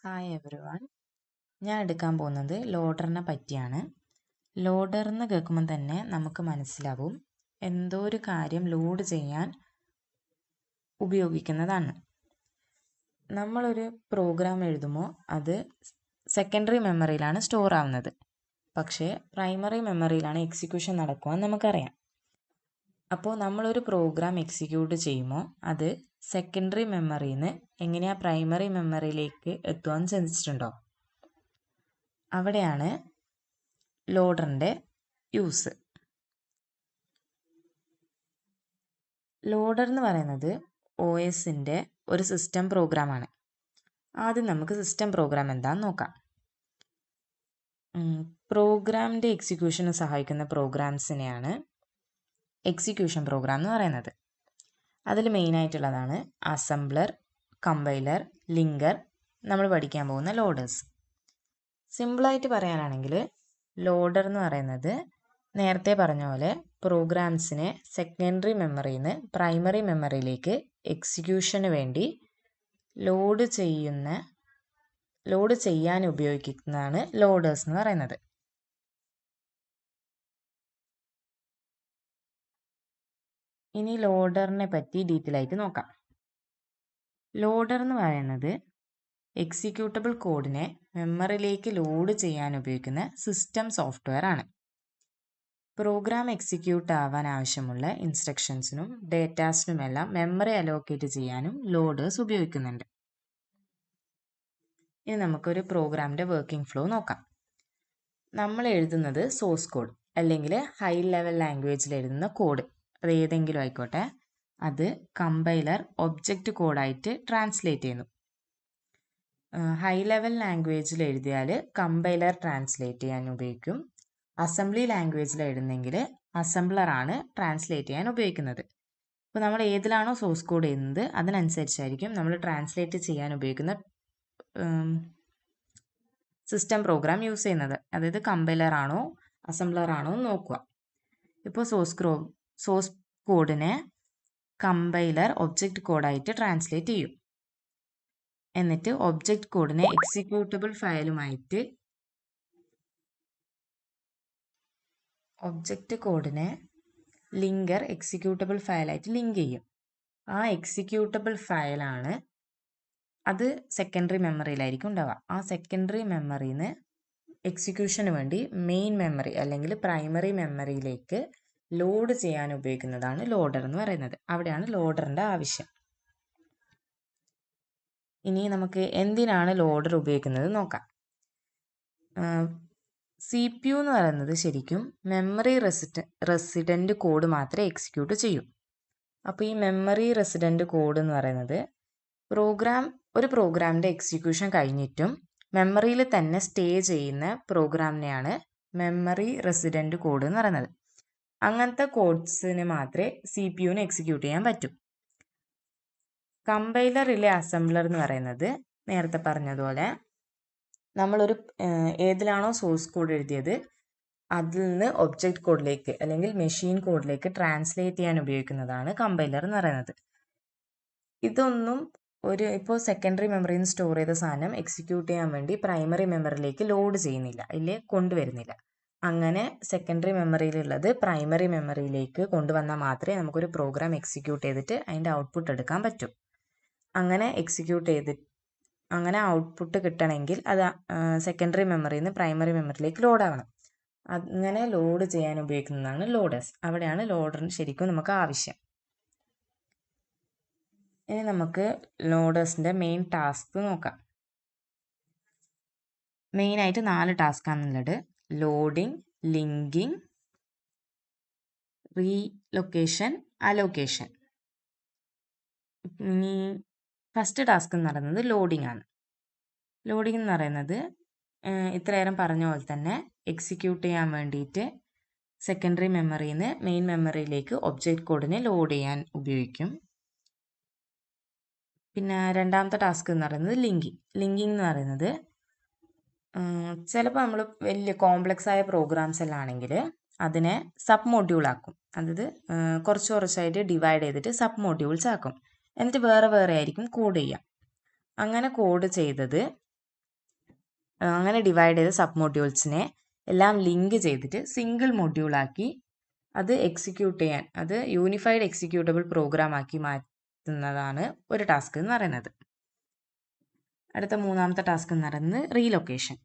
Hi everyone. ഞാൻ എടുക്കാൻ പോകുന്നത് ലോഡറിനെ പറ്റിയാണ്. ലോഡർ എന്ന് കേൾക്കുമ്പോൾ തന്നെ നമുക്ക് മനസ്സിലാവും എന്തോ ഒരു കാര്യം ലോഡ് ചെയ്യാൻ ഉപയോഗിക്കുന്നതാണ്. നമ്മളൊരു പ്രോഗ്രാം എഴുതുമ്പോൾ അത് സെക്കൻഡറി മെമ്മറിയിലാണ് സ്റ്റോർ ആവുന്നത്. പക്ഷേ പ്രൈമറി മെമ്മറിയിലാണ് എക്സിക്യൂഷൻ നടക്കുക എന്ന് നമുക്കറിയാം. അപ്പോൾ നമ്മളൊരു പ്രോഗ്രാം എക്സിക്യൂട്ട് ചെയ്യുമ്പോൾ അത് സെക്കൻഡറി മെമ്മറിയിൽ നിന്ന് എങ്ങനെയാണ് പ്രൈമറി മെമ്മറിയിലേക്ക് എത്തുവാന്ന് ചിന്തിച്ചിട്ടുണ്ടോ? അവിടെയാണ് ലോഡറിൻ്റെ യൂസ്. ലോഡർ എന്ന് പറയുന്നത് OSൻ്റെ ഒരു സിസ്റ്റം പ്രോഗ്രാമാണ്. ആദ്യം നമുക്ക് സിസ്റ്റം പ്രോഗ്രാം എന്താണെന്ന് നോക്കാം. പ്രോഗ്രാമിൻ്റെ എക്സിക്യൂഷന് സഹായിക്കുന്ന പ്രോഗ്രാംസിനെയാണ് എക്സിക്യൂഷൻ പ്രോഗ്രാം എന്ന് പറയുന്നത്. അതിൽ മെയിനായിട്ടുള്ളതാണ് അസംബ്ലർ, കമ്പൈലർ, ലിങ്കർ, നമ്മൾ പഠിക്കാൻ പോകുന്ന ലോഡേഴ്സ്. സിമ്പിളായിട്ട് പറയാനാണെങ്കിൽ ലോഡർ എന്ന് പറയുന്നത് നേരത്തെ പറഞ്ഞ പോലെ പ്രോഗ്രാംസിനെ സെക്കൻഡറി മെമ്മറിയിൽ നിന്ന് പ്രൈമറി മെമ്മറിയിലേക്ക് എക്സിക്യൂഷന് വേണ്ടി ലോഡ് ചെയ്യാൻ ഉപയോഗിക്കുന്നതാണ് ലോഡേഴ്സ് എന്ന് പറയുന്നത്. ഇനി ലോഡറിനെ പറ്റി ഡീറ്റെയിൽ ആയിട്ട് നോക്കാം. ലോഡർ എന്ന് പറയുന്നത് എക്സിക്യൂട്ടബിൾ കോഡിനെ മെമ്മറിയിലേക്ക് ലോഡ് ചെയ്യാൻ ഉപയോഗിക്കുന്ന സിസ്റ്റം സോഫ്റ്റ്വെയർ ആണ്. പ്രോഗ്രാം എക്സിക്യൂട്ട് ആവാൻ ആവശ്യമുള്ള ഇൻസ്ട്രക്ഷൻസിനും ഡേറ്റാസിനുമെല്ലാം മെമ്മറി അലോക്കേറ്റ് ചെയ്യാനും ലോഡേഴ്സ് ഉപയോഗിക്കുന്നുണ്ട്. ഇനി നമുക്കൊരു പ്രോഗ്രാമിൻ്റെ വർക്കിംഗ് ഫ്ലോ നോക്കാം. നമ്മൾ എഴുതുന്നത് സോഴ്സ് കോഡ് അല്ലെങ്കിൽ ഹൈ ലെവൽ ലാംഗ്വേജിൽ എഴുതുന്ന കോഡ്, അത് ഏതെങ്കിലും ആയിക്കോട്ടെ, അത് കമ്പൈലർ ഒബ്ജക്റ്റ് കോഡായിട്ട് ട്രാൻസ്ലേറ്റ് ചെയ്യുന്നു. ഹൈ ലെവൽ ലാംഗ്വേജിൽ എഴുതിയാൽ കമ്പൈലർ ട്രാൻസ്ലേറ്റ് ചെയ്യാൻ ഉപയോഗിക്കും. അസംബ്ലി ലാംഗ്വേജിൽ എഴുതുന്നെങ്കിൽ അസംബ്ലറാണ് ട്രാൻസ്ലേറ്റ് ചെയ്യാൻ ഉപയോഗിക്കുന്നത്. ഇപ്പോൾ നമ്മൾ ഏതിലാണോ സോഴ്സ് കോഡ് എഴുതുന്നത് അതിനനുസരിച്ചായിരിക്കും നമ്മൾ ട്രാൻസ്ലേറ്റ് ചെയ്യാൻ ഉപയോഗിക്കുന്ന സിസ്റ്റം പ്രോഗ്രാം യൂസ് ചെയ്യുന്നത്. അതായത് കമ്പൈലർ ആണോ അസംബ്ലർ ആണോ എന്ന് നോക്കുക. ഇപ്പോൾ സോഴ്സ് കോഡിനെ കമ്പൈലർ ഒബ്ജക്റ്റ് കോഡായിട്ട് ട്രാൻസ്ലേറ്റ് ചെയ്യും. എന്നിട്ട് ഒബ്ജക്റ്റ് കോഡിനെ എക്സിക്യൂട്ടബിൾ ഫയലുമായിട്ട് ലിങ്കർ എക്സിക്യൂട്ടബിൾ ഫയലായിട്ട് ലിങ്ക് ചെയ്യും. ആ എക്സിക്യൂട്ടബിൾ ഫയലാണ് അത് സെക്കൻഡറി മെമ്മറിയിലായിരിക്കും ഉണ്ടാവുക. ആ സെക്കൻഡറി മെമ്മറിയിൽ നിന്ന് എക്സിക്യൂഷന് വേണ്ടി മെയിൻ മെമ്മറി അല്ലെങ്കിൽ പ്രൈമറി മെമ്മറിയിലേക്ക് ലോഡ് ചെയ്യാൻ ഉപയോഗിക്കുന്നതാണ് ലോഡർ എന്ന് പറയുന്നത്. അവിടെയാണ് ലോഡറിൻ്റെ ആവശ്യം. ഇനി നമുക്ക് എന്തിനാണ് ലോഡർ ഉപയോഗിക്കുന്നത് നോക്കാം. CPU എന്ന് പറയുന്നത് ശരിക്കും മെമ്മറി റെസിഡൻറ്റ് കോഡ് മാത്രമേ എക്സിക്യൂട്ട് ചെയ്യൂ. അപ്പോൾ ഈ മെമ്മറി റെസിഡൻറ്റ് കോഡ് എന്ന് പറയുന്നത് ഒരു പ്രോഗ്രാമിൻ്റെ എക്സിക്യൂഷൻ കഴിഞ്ഞിട്ടും മെമ്മറിയിൽ തന്നെ സ്റ്റേ ചെയ്യുന്ന പ്രോഗ്രാമിനെയാണ് മെമ്മറി റെസിഡൻറ്റ് കോഡ് എന്ന് പറയുന്നത്. അങ്ങനത്തെ കോഡ്സിന് മാത്രമേ CPU എക്സിക്യൂട്ട് ചെയ്യാൻ പറ്റൂ. കമ്പൈലറിലെ അസംബ്ലർ എന്ന് പറയുന്നത് നേരത്തെ പറഞ്ഞതുപോലെ നമ്മളൊരു ഏതിലാണോ സോഴ്സ് കോഡ് എഴുതിയത് അതിൽ നിന്ന് ഒബ്ജക്റ്റ് കോഡിലേക്ക് അല്ലെങ്കിൽ മെഷീൻ കോഡിലേക്ക് ട്രാൻസ്ലേറ്റ് ചെയ്യാൻ ഉപയോഗിക്കുന്നതാണ് കമ്പൈലർ എന്ന് പറയുന്നത്. ഇതൊന്നും ഇപ്പോൾ സെക്കൻഡറി മെമ്മറിയിൽ നിന്ന് സ്റ്റോർ ചെയ്ത സാധനം എക്സിക്യൂട്ട് ചെയ്യാൻ വേണ്ടി പ്രൈമറി മെമ്മറിയിലേക്ക് ലോഡ് ചെയ്യുന്നില്ല, ഇല്ലേ കൊണ്ടുവരുന്നില്ല. അങ്ങനെ സെക്കൻഡറി മെമ്മറിയിലുള്ളത് പ്രൈമറി മെമ്മറിയിലേക്ക് കൊണ്ടുവന്നാൽ മാത്രമേ നമുക്കൊരു പ്രോഗ്രാം എക്സിക്യൂട്ട് ചെയ്തിട്ട് അതിൻ്റെ ഔട്ട്പുട്ട് എടുക്കാൻ പറ്റൂ. അങ്ങനെ ഔട്ട്പുട്ട് കിട്ടണമെങ്കിൽ അത് സെക്കൻഡറി മെമ്മറിയിൽ നിന്ന് പ്രൈമറി മെമ്മറിയിലേക്ക് ലോഡ് ആവണം. അങ്ങനെ ലോഡ് ചെയ്യാൻ ഉപയോഗിക്കുന്നതാണ് ലോഡേഴ്സ്. അവിടെയാണ് ലോഡറിന് ശരിക്കും നമുക്ക് ആവശ്യം. ഇനി നമുക്ക് ലോഡേഴ്സിൻ്റെ മെയിൻ ടാസ്ക് നോക്കാം. മെയിനായിട്ട് 4 ടാസ്ക്കാണുള്ളത്: ലോഡിങ്, ലിങ്കിങ്, റീലൊക്കേഷൻ, അലോക്കേഷൻ. ഇനി ഫസ്റ്റ് ടാസ്ക് എന്ന് പറയുന്നത് ലോഡിംഗ് ആണ്. ലോഡിംഗ് എന്ന് പറയുന്നത് ഇത്രയേരം പറഞ്ഞ പോലെ തന്നെ എക്സിക്യൂട്ട് ചെയ്യാൻ വേണ്ടിയിട്ട് സെക്കൻഡറി മെമ്മറിയിൽ നിന്ന് മെയിൻ മെമ്മറിയിലേക്ക് ഒബ്ജക്റ്റ് കോഡിനെ ലോഡ് ചെയ്യാൻ ഉപയോഗിക്കും. പിന്നെ രണ്ടാമത്തെ ടാസ്ക് എന്ന് പറയുന്നത് ലിങ്കിങ് എന്ന് പറയുന്നത് ചിലപ്പോൾ നമ്മൾ വലിയ കോംപ്ലക്സ് ആയ പ്രോഗ്രാംസ് എല്ലാം ആണെങ്കിൽ അതിനെ സബ് മൊഡ്യൂൾ ആക്കും. അതായത് കുറച്ചായിട്ട് ഡിവൈഡ് ചെയ്തിട്ട് സബ് മൊഡ്യൂൾസ് ആക്കും. എന്നിട്ട് വേറെ ആയിരിക്കും കോഡ് ചെയ്യുക. അങ്ങനെ കോഡ് ചെയ്തത് അങ്ങനെ ഡിവൈഡ് ചെയ്ത സബ് മൊഡ്യൂൾസിനെ എല്ലാം ലിങ്ക് ചെയ്തിട്ട് സിംഗിൾ മൊഡ്യൂളാക്കി അത് എക്സിക്യൂട്ട് ചെയ്യാൻ, അത് യൂണിഫൈഡ് എക്സിക്യൂട്ടബിൾ പ്രോഗ്രാം ആക്കി മാറ്റുന്നതാണ് ഒരു ടാസ്ക് എന്ന് പറയുന്നത്. അടുത്ത മൂന്നാമത്തെ ടാസ്ക് എന്ന് പറയുന്നത് റീലൊക്കേഷൻ.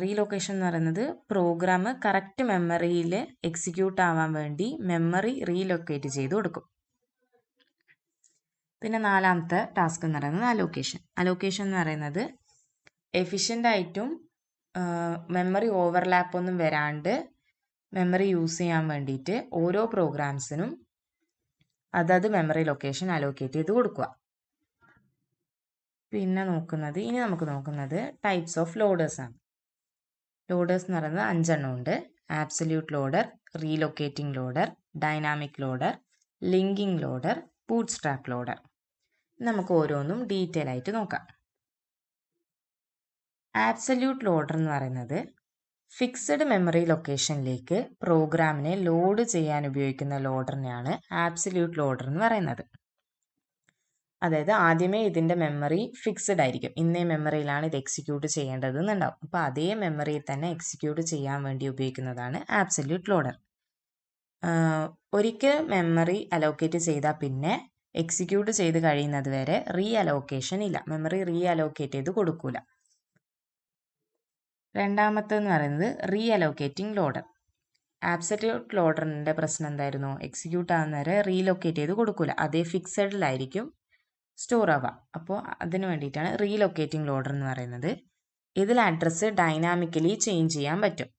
റീലൊക്കേഷൻ എന്ന് പറയുന്നത് പ്രോഗ്രാം കറക്റ്റ് മെമ്മറിയിൽ എക്സിക്യൂട്ട് ആവാൻ വേണ്ടി മെമ്മറി റീലൊക്കേറ്റ് ചെയ്ത് കൊടുക്കും. പിന്നെ നാലാമത്തെ ടാസ്ക് എന്ന് പറയുന്നത് അലോക്കേഷൻ. അലോക്കേഷൻ എന്ന് പറയുന്നത് എഫിഷ്യൻ്റ് ആയിട്ടും മെമ്മറി ഓവർലാപ്പ് ഒന്നും വരാണ്ട് മെമ്മറി യൂസ് ചെയ്യാൻ വേണ്ടിയിട്ട് ഓരോ പ്രോഗ്രാംസിനും അതത് മെമ്മറി ലൊക്കേഷൻ അലോക്കേറ്റ് ചെയ്ത് കൊടുക്കുക. പിന്നെ ഇനി നമുക്ക് നോക്കുന്നത് ടൈപ്സ് ഓഫ് ലോഡേഴ്സ് ആണ്. ലോഡേഴ്സ് എന്ന് പറയുന്നത് 5 എണ്ണം ഉണ്ട്. Absolute loader, relocating loader, dynamic loader, linking loader, bootstrap loader. നമുക്ക് ഓരോന്നും ഡീറ്റെയിൽ ആയിട്ട് നോക്കാം. ആബ്സല്യൂട്ട് ലോഡർ എന്ന് പറയുന്നത് ഫിക്സഡ് മെമ്മറി ലൊക്കേഷനിലേക്ക് പ്രോഗ്രാമിനെ ലോഡ് ചെയ്യാൻ ഉപയോഗിക്കുന്ന ലോഡറിനെയാണ് ആബ്സല്യൂട്ട് ലോഡർ എന്ന് പറയുന്നത്. അതായത് ആദ്യമേ ഇതിൻ്റെ മെമ്മറി ഫിക്സഡ് ആയിരിക്കും, ഇന്നേ മെമ്മറിയിലാണ് ഇത് എക്സിക്യൂട്ട് ചെയ്യേണ്ടത് എന്നുണ്ടാവും. അപ്പോൾ അതേ മെമ്മറിയിൽ തന്നെ എക്സിക്യൂട്ട് ചെയ്യാൻ വേണ്ടി ഉപയോഗിക്കുന്നതാണ് ആബ്സല്യൂട്ട് ലോഡർ. ഒരിക്കൽ മെമ്മറി അലോക്കേറ്റ് ചെയ്താൽ പിന്നെ എക്സിക്യൂട്ട് ചെയ്ത് കഴിയുന്നത് വരെ റീ അലോക്കേഷൻ ഇല്ല, മെമ്മറി റീ അലോക്കേറ്റ് ചെയ്ത് കൊടുക്കൂല. രണ്ടാമത്തെന്ന് പറയുന്നത് റീ അലോക്കേറ്റിംഗ് ലോഡർ. ആബ്സല്യൂട്ട് ലോഡറിൻ്റെ പ്രശ്നം എന്തായിരുന്നു? എക്സിക്യൂട്ട് ആവുന്ന വരെ റീലൊക്കേറ്റ് ചെയ്ത് കൊടുക്കൂല, അതേ ഫിക്സഡിലായിരിക്കും സ്റ്റോർ ആവുക. അപ്പോൾ അതിന് വേണ്ടിയിട്ടാണ് റീലൊക്കേറ്റിംഗ് ലോഡർ എന്ന് പറയുന്നത്. ഇതിൽ അഡ്രസ്സ് ഡൈനാമിക്കലി ചേഞ്ച് ചെയ്യാൻ പറ്റും.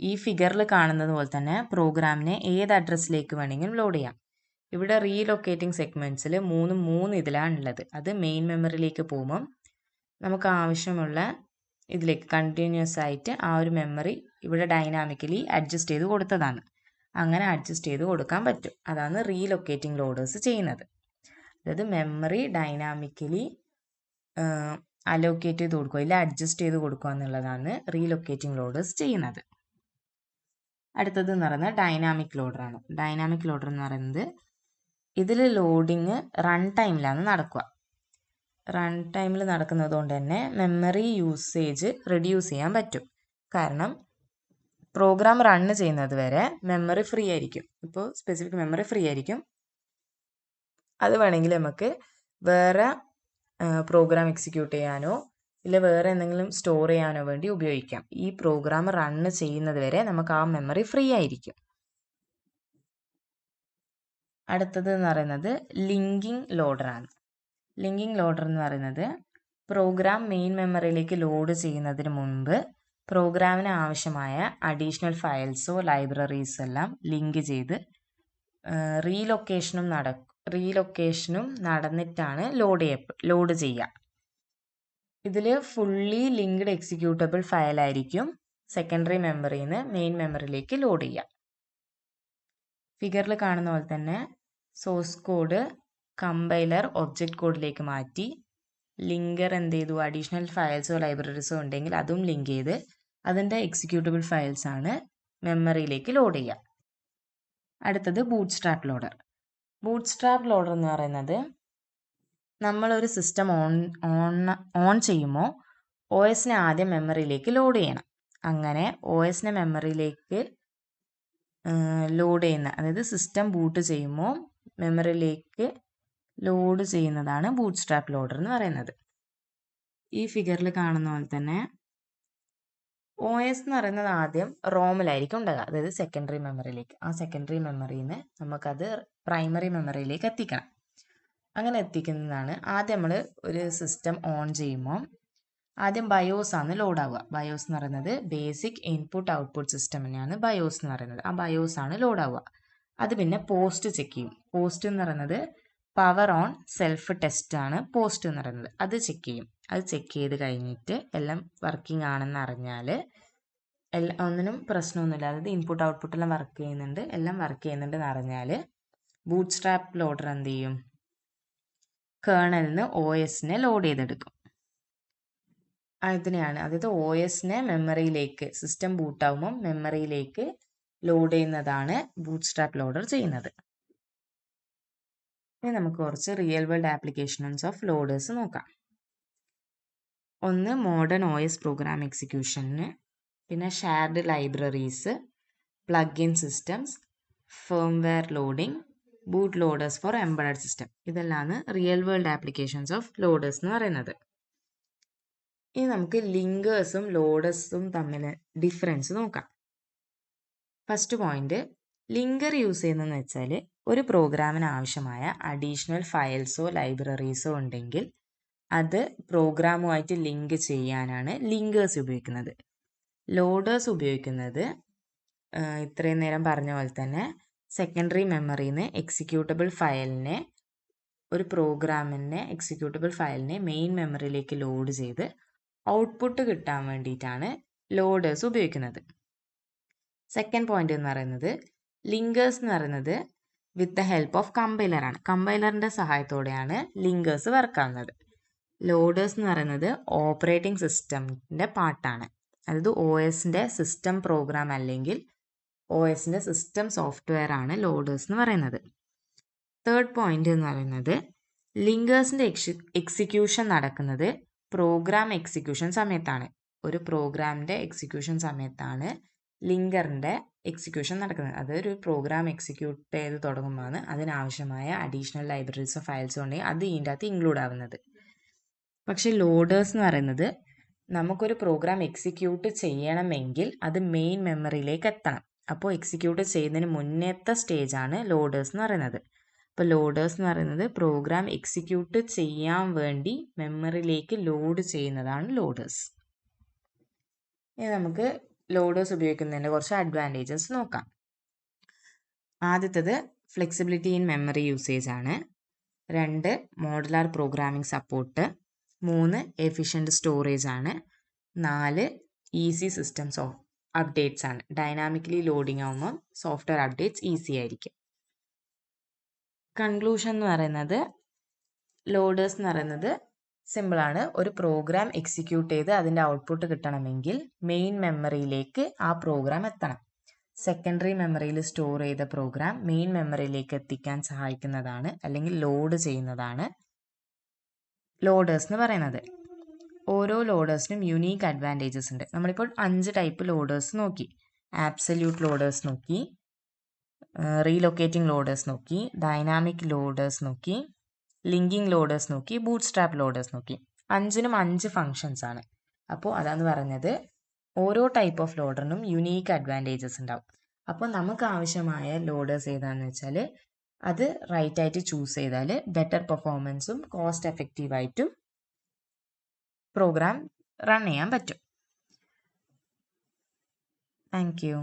ഈ ഫിഗറിൽ കാണുന്നത് പോലെ തന്നെ പ്രോഗ്രാമിനെ ഏത് അഡ്രസ്സിലേക്ക് വേണമെങ്കിലും ലോഡ് ചെയ്യാം. ഇവിടെ റീലൊക്കേറ്റിംഗ് സെഗ്മെൻറ്റ്സിൽ മൂന്ന് ഇതിലാണ് ഉള്ളത്. അത് മെയിൻ മെമ്മറിയിലേക്ക് പോകുമ്പം നമുക്ക് ആവശ്യമുള്ള ഇതിലേക്ക് കണ്ടിന്യൂസ് ആയിട്ട് ആ ഒരു മെമ്മറി ഇവിടെ ഡൈനാമിക്കലി അഡ്ജസ്റ്റ് ചെയ്ത് കൊടുത്തതാണ്. അങ്ങനെ അഡ്ജസ്റ്റ് ചെയ്ത് കൊടുക്കാൻ പറ്റും. അതാണ് റീലൊക്കേറ്റിംഗ് ലോഡേഴ്സ് ചെയ്യുന്നത്. അതായത് മെമ്മറി ഡൈനാമിക്കലി അലോക്കേറ്റ് ചെയ്ത് കൊടുക്കുക, ഇല്ല അഡ്ജസ്റ്റ് ചെയ്ത് കൊടുക്കുക എന്നുള്ളതാണ് റീലൊക്കേറ്റിംഗ് ലോഡേഴ്സ് ചെയ്യുന്നത്. അടുത്തത് എന്ന് പറയുന്നത് ഡൈനാമിക് ലോഡറാണ്. ഡൈനാമിക് ലോഡർ എന്ന് പറയുന്നത് ഇതിൽ ലോഡിങ് റൺ ടൈമിലാണ് നടക്കുക. റൺ ടൈമിൽ നടക്കുന്നത് കൊണ്ട് തന്നെ മെമ്മറി യൂസേജ് റെഡ്യൂസ് ചെയ്യാൻ പറ്റും. കാരണം പ്രോഗ്രാം റണ്ണ് ചെയ്യുന്നത് വരെ മെമ്മറി ഫ്രീ ആയിരിക്കും. ഇപ്പോൾ സ്പെസിഫിക് മെമ്മറി ഫ്രീ ആയിരിക്കും. അത് വേണമെങ്കിൽ നമുക്ക് വേറെ പ്രോഗ്രാം എക്സിക്യൂട്ട് ചെയ്യാനോ ഇല്ല വേറെ എന്തെങ്കിലും സ്റ്റോർ ചെയ്യാനോ വേണ്ടി ഉപയോഗിക്കാം. ഈ പ്രോഗ്രാം റണ്ണ് ചെയ്യുന്നത് വരെ നമുക്ക് ആ മെമ്മറി ഫ്രീ ആയിരിക്കും. അടുത്തത് എന്ന് പറയുന്നത് ലിങ്കിങ് ലോഡറാണ്. ലിങ്കിങ് ലോഡർ എന്ന് പറയുന്നത് പ്രോഗ്രാം മെയിൻ മെമ്മറിയിലേക്ക് ലോഡ് ചെയ്യുന്നതിന് മുൻപ് പ്രോഗ്രാമിന് ആവശ്യമായ അഡീഷണൽ ഫയൽസോ ലൈബ്രറീസോ എല്ലാം ലിങ്ക് ചെയ്ത് റീലൊക്കേഷനും നടന്നിട്ടാണ് ലോഡ് ചെയ്യുക. ഇതിൽ ഫുള്ളി ലിങ്ക്ഡ് എക്സിക്യൂട്ടബിൾ ഫയലായിരിക്കും സെക്കൻഡറി മെമ്മറിയിൽ നിന്ന് മെയിൻ മെമ്മറിയിലേക്ക് ലോഡ് ചെയ്യുക. ഫിഗറിൽ കാണുന്ന പോലെ തന്നെ സോഴ്സ് കോഡ് കമ്പൈലർ ഒബ്ജക്റ്റ് കോഡിലേക്ക് മാറ്റി ലിങ്കർ എന്ത് ചെയ്തു, അഡീഷണൽ ഫയൽസോ ലൈബ്രറീസോ ഉണ്ടെങ്കിൽ അതും ലിങ്ക് ചെയ്ത് അതിൻ്റെ എക്സിക്യൂട്ടബിൾ ഫയൽസ് ആണ് മെമ്മറിയിലേക്ക് ലോഡ് ചെയ്യുക. അടുത്തത് ബൂട്ട്സ്ട്രാപ്പ് ലോഡർ. ബൂട്ട്സ്ട്രാപ്പ് ലോഡർ എന്ന് പറയുന്നത് നമ്മളൊരു സിസ്റ്റം ഓൺ ചെയ്യുമ്പോൾ OS ആദ്യം മെമ്മറിയിലേക്ക് ലോഡ് ചെയ്യണം. അങ്ങനെ OS മെമ്മറിയിലേക്ക് ലോഡ് ചെയ്യുന്ന, അതായത് സിസ്റ്റം ബൂട്ട് ചെയ്യുമ്പോൾ മെമ്മറിയിലേക്ക് ലോഡ് ചെയ്യുന്നതാണ് ബൂട്ട്സ്ട്രാപ്പ് ലോഡർ എന്ന് പറയുന്നത്. ഈ ഫിഗറിൽ കാണുന്ന പോലെ തന്നെ OS എന്ന് പറയുന്നത് ആദ്യം റോമിലായിരിക്കും ഉണ്ടാകുക, അതായത് സെക്കൻഡറി മെമ്മറിയിലേക്ക്. ആ സെക്കൻഡറി മെമ്മറിയിൽ നിന്ന് നമുക്കത് പ്രൈമറി മെമ്മറിയിലേക്ക് എത്തിക്കണം. അങ്ങനെ എത്തിക്കുന്നതാണ് ആദ്യം നമ്മൾ ഒരു സിസ്റ്റം ഓൺ ചെയ്യുമ്പോൾ ആദ്യം ബയോസ് ആണ് ലോഡ് ആവുക. ബയോസ് എന്ന് പറയുന്നത് ബേസിക് ഇൻപുട്ട് ഔട്ട്പുട്ട് സിസ്റ്റം തന്നെയാണ് ബയോസ് എന്ന് പറയുന്നത്. ആ ബയോസ് ആണ് ലോഡ് ആവുക. അത് പിന്നെ പോസ്റ്റ് ചെക്ക് ചെയ്യും. പോസ്റ്റ് എന്ന് പറയുന്നത് പവർ ഓൺ സെൽഫ് ടെസ്റ്റ് ആണ് പോസ്റ്റ് എന്ന് പറയുന്നത്. അത് ചെക്ക് ചെയ്യും. അത് ചെക്ക് ചെയ്ത് കഴിഞ്ഞിട്ട് എല്ലാം വർക്കിംഗ് ആണെന്ന് അറിഞ്ഞാൽ ഒന്നിനും പ്രശ്നമൊന്നുമില്ല, അതായത് ഇൻപുട്ട് ഔട്ട്പുട്ട് എല്ലാം വർക്ക് ചെയ്യുന്നുണ്ട്, എല്ലാം വർക്ക് ചെയ്യുന്നുണ്ടെന്ന് അറിഞ്ഞാൽ ബൂട്ട്സ്ട്രാപ്പ് ലോഡർ എന്ത് ചെയ്യും, കേർണലിൽ നിന്ന് OSനെ ലോഡ് ചെയ്തെടുക്കും. അതിനെയാണ്, അതായത് OSനെ മെമ്മറിയിലേക്ക് സിസ്റ്റം ബൂട്ടാവുമ്പം മെമ്മറിയിലേക്ക് ലോഡ് ചെയ്യുന്നതാണ് ബൂട്ട്സ്ട്രാപ്പ് ലോഡർ ചെയ്യുന്നത്. ഇനി നമുക്ക് കുറച്ച് real world applications of loaders നോക്കാം. ഒന്ന് മോഡേൺ OS പ്രോഗ്രാം എക്സിക്യൂഷന്, പിന്നെ shared libraries, plug in systems, firmware loading, boot loaders for embedded system. ഇതെല്ലാമാണ് real world applications of loaders എന്ന് പറയുന്നത്. ഇനി നമുക്ക് ലിങ്കേഴ്സും ലോഡേഴ്സും തമ്മിൽ ഡിഫറൻസ് നോക്കാം. ഫസ്റ്റ് പോയിന്റ്, ലിങ്കർ യൂസ് ചെയ്യുന്നതെന്ന് വെച്ചാൽ ഒരു പ്രോഗ്രാമിന് ആവശ്യമായ അഡീഷണൽ ഫയൽസോ ലൈബ്രറീസോ ഉണ്ടെങ്കിൽ അത് പ്രോഗ്രാമുമായിട്ട് ലിങ്ക് ചെയ്യാനാണ് ലിങ്കേഴ്സ് ഉപയോഗിക്കുന്നത്. ലോഡേഴ്സ് ഉപയോഗിക്കുന്നത് ഇത്രയും നേരം പറഞ്ഞ പോലെ തന്നെ സെക്കൻഡറി മെമ്മറിയിൽ നിന്ന് ഒരു പ്രോഗ്രാമിനെ എക്സിക്യൂട്ടബിൾ ഫയലിനെ മെയിൻ മെമ്മറിയിലേക്ക് ലോഡ് ചെയ്ത് ഔട്ട്പുട്ട് കിട്ടാൻ വേണ്ടിയിട്ടാണ് ലോഡേഴ്സ് ഉപയോഗിക്കുന്നത്. സെക്കൻഡ് പോയിന്റ് എന്ന് പറയുന്നത്, ലിങ്കേഴ്സ് എന്ന് പറയുന്നത് വിത്ത് ദ ഹെൽപ്പ് ഓഫ് കമ്പൈലറാണ്. കമ്പൈലറിൻ്റെ സഹായത്തോടെയാണ് ലിങ്കേഴ്സ് വർക്ക് ആവുന്നത്. ലോഡേഴ്സ് എന്ന് പറയുന്നത് ഓപ്പറേറ്റിംഗ് സിസ്റ്റമിൻ്റെ പാർട്ടാണ്. അതായത് OSൻ്റെ സിസ്റ്റം പ്രോഗ്രാം അല്ലെങ്കിൽ OSൻ്റെ സിസ്റ്റം സോഫ്റ്റ്വെയർ ആണ് ലോഡേഴ്സ് എന്ന് പറയുന്നത്. തേർഡ് പോയിന്റ് എന്ന് പറയുന്നത്, ലിങ്കേഴ്സിൻ്റെ എക്സിക്യൂഷൻ നടക്കുന്നത് പ്രോഗ്രാം എക്സിക്യൂഷൻ സമയത്താണ്. ഒരു പ്രോഗ്രാമിൻ്റെ എക്സിക്യൂഷൻ സമയത്താണ് ലിങ്കറിൻ്റെ എക്സിക്യൂഷൻ നടക്കുന്നത്. അതൊരു പ്രോഗ്രാം എക്സിക്യൂട്ട് ചെയ്ത് തുടങ്ങുമ്പോഴാണ് അതിനാവശ്യമായ അഡീഷണൽ ലൈബ്രറീസോ ഫയൽസോ ഉണ്ടെങ്കിൽ അത് ഇതിൻ്റെ അകത്ത് ഇൻക്ലൂഡ് ആവുന്നത്. പക്ഷേ ലോഡേഴ്സ് എന്ന് പറയുന്നത് നമുക്കൊരു പ്രോഗ്രാം എക്സിക്യൂട്ട് ചെയ്യണമെങ്കിൽ അത് മെയിൻ മെമ്മറിയിലേക്ക് എത്തണം. അപ്പോൾ എക്സിക്യൂട്ട് ചെയ്യുന്നതിന് മുന്നേത്തെ സ്റ്റേജാണ് ലോഡേഴ്സ് എന്ന് പറയുന്നത്. അപ്പോൾ ലോഡേഴ്സ് എന്ന് പറയുന്നത് പ്രോഗ്രാം എക്സിക്യൂട്ട് ചെയ്യാൻ വേണ്ടി മെമ്മറിയിലേക്ക് ലോഡ് ചെയ്യുന്നതാണ് ലോഡേഴ്സ്. ഇനി നമുക്ക് ലോഡേഴ്സ് ഉപയോഗിക്കുന്നതിൻ്റെ കുറച്ച് അഡ്വാൻറ്റേജസ് നോക്കാം. ആദ്യത്തേത് ഫ്ലെക്സിബിലിറ്റി ഇൻ മെമ്മറി യൂസേജ് ആണ്. 2 modular programming support. 3 efficient storage ആണ്. 4 ഈസി സിസ്റ്റംസ് അപ്ഡേറ്റ്സ് ആണ്. ഡൈനാമിക്കലി ലോഡിംഗ് ആകുമ്പോൾ സോഫ്റ്റ്വെയർ അപ്ഡേറ്റ്സ് ഈസി ആയിരിക്കും. കൺക്ലൂഷൻ എന്ന് പറയുന്നത്, ലോഡേഴ്സ് എന്ന് പറയുന്നത് സിമ്പിളാണ്. ഒരു പ്രോഗ്രാം എക്സിക്യൂട്ട് ചെയ്ത് അതിൻ്റെ ഔട്ട്പുട്ട് കിട്ടണമെങ്കിൽ മെയിൻ മെമ്മറിയിലേക്ക് ആ പ്രോഗ്രാം എത്തണം. സെക്കൻഡറി മെമ്മറിയിൽ സ്റ്റോർ ചെയ്ത പ്രോഗ്രാം മെയിൻ മെമ്മറിയിലേക്ക് എത്തിക്കാൻ സഹായിക്കുന്നതാണ് അല്ലെങ്കിൽ ലോഡ് ചെയ്യുന്നതാണ് ലോഡേഴ്സ് എന്ന് പറയുന്നത്. ഓരോ ലോഡേഴ്സിനും യുണീക്ക് അഡ്വാൻറ്റേജസ് ഉണ്ട്. നമ്മളിപ്പോൾ 5 ടൈപ്പ് ലോഡേഴ്സ് നോക്കി. ആബ്സല്യൂട്ട് ലോഡേഴ്സ് നോക്കി, റീലൊക്കേറ്റിംഗ് ലോഡേഴ്സ് നോക്കി, ഡൈനാമിക് ലോഡേഴ്സ് നോക്കി, ലിങ്കിങ് ലോഡേഴ്സ് നോക്കി, ബൂട്ട് സ്ട്രാപ്പ് ലോഡേഴ്സ് നോക്കി. 5നും 5 ഫങ്ഷൻസ് ആണ്. അപ്പോൾ അതാന്ന് പറഞ്ഞത് ഓരോ ടൈപ്പ് ഓഫ് ലോഡറിനും യുണീക്ക് അഡ്വാൻറ്റേജസ് ഉണ്ടാവും. അപ്പോൾ നമുക്ക് ആവശ്യമായ ലോഡേഴ്സ് ഏതാണെന്ന് വെച്ചാൽ അത് റൈറ്റ് ആയിട്ട് ചൂസ് ചെയ്താൽ ബെറ്റർ പെർഫോമൻസും കോസ്റ്റ് എഫക്റ്റീവായിട്ടും പ്രോഗ്രാം റൺ ചെയ്യാൻ പറ്റും. Thank you.